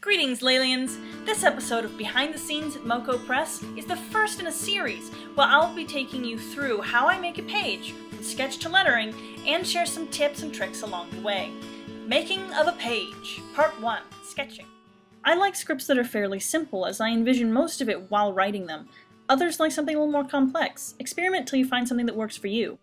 Greetings, Laylians! This episode of Behind the Scenes at Moco Press is the first in a series where I'll be taking you through how I make a page, from sketch to lettering, and share some tips and tricks along the way. Making of a page, Part 1, Sketching. I like scripts that are fairly simple, as I envision most of it while writing them. Others like something a little more complex. Experiment till you find something that works for you.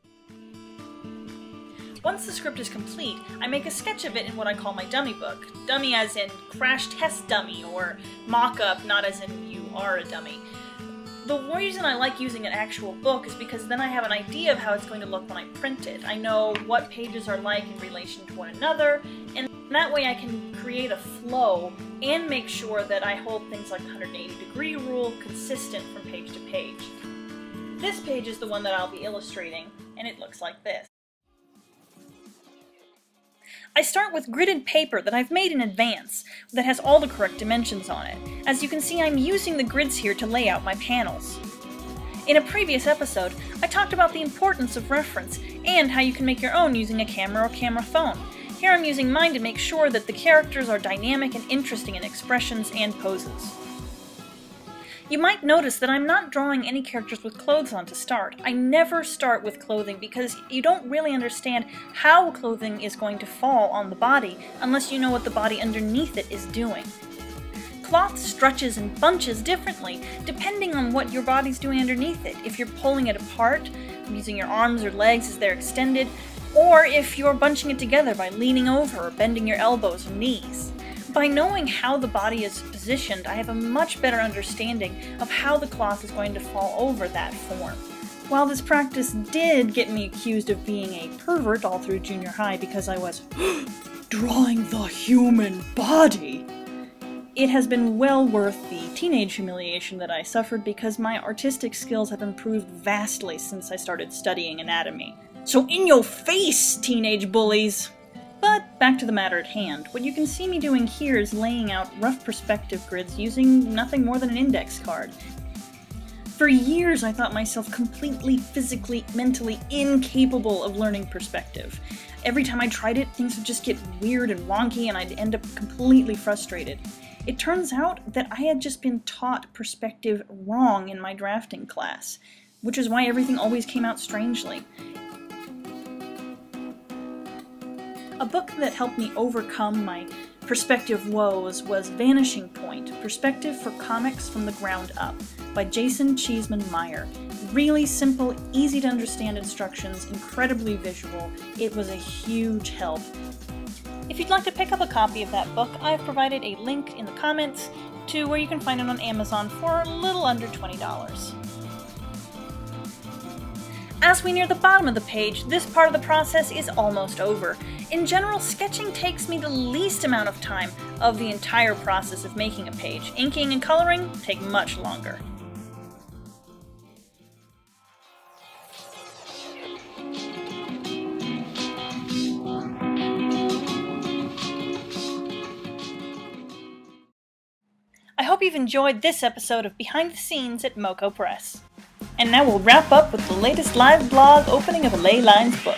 Once the script is complete, I make a sketch of it in what I call my dummy book. Dummy as in crash test dummy, or mock-up, not as in you are a dummy. The reason I like using an actual book is because then I have an idea of how it's going to look when I print it. I know what pages are like in relation to one another, and that way I can create a flow and make sure that I hold things like the 180-degree rule consistent from page to page. This page is the one that I'll be illustrating, and it looks like this. I start with gridded paper that I've made in advance, that has all the correct dimensions on it. As you can see, I'm using the grids here to lay out my panels. In a previous episode, I talked about the importance of reference, and how you can make your own using a camera or camera phone. Here I'm using mine to make sure that the characters are dynamic and interesting in expressions and poses. You might notice that I'm not drawing any characters with clothes on to start. I never start with clothing because you don't really understand how clothing is going to fall on the body unless you know what the body underneath it is doing. Cloth stretches and bunches differently depending on what your body's doing underneath it. If you're pulling it apart, using your arms or legs as they're extended, or if you're bunching it together by leaning over or bending your elbows or knees. By knowing how the body is positioned, I have a much better understanding of how the cloth is going to fall over that form. While this practice did get me accused of being a pervert all through junior high because I was drawing the human body, it has been well worth the teenage humiliation that I suffered because my artistic skills have improved vastly since I started studying anatomy. So in your face, teenage bullies! But back to the matter at hand. What you can see me doing here is laying out rough perspective grids using nothing more than an index card. For years I thought myself completely, physically, mentally incapable of learning perspective. Every time I tried it, things would just get weird and wonky and I'd end up completely frustrated. It turns out that I had just been taught perspective wrong in my drafting class, which is why everything always came out strangely. A book that helped me overcome my perspective woes was Vanishing, Perspective for Comics from the Ground Up by Cheeseman-Meyer. Really simple, easy to understand instructions, incredibly visual. It was a huge help. If you'd like to pick up a copy of that book, I've provided a link in the comments to where you can find it on Amazon for a little under $20. As we near the bottom of the page, this part of the process is almost over. In general, sketching takes me the least amount of time of the entire process of making a page. Inking and coloring take much longer. I hope you've enjoyed this episode of Behind the Scenes at Moco Press. And now we'll wrap up with the latest live blog opening of a Ley Lines book.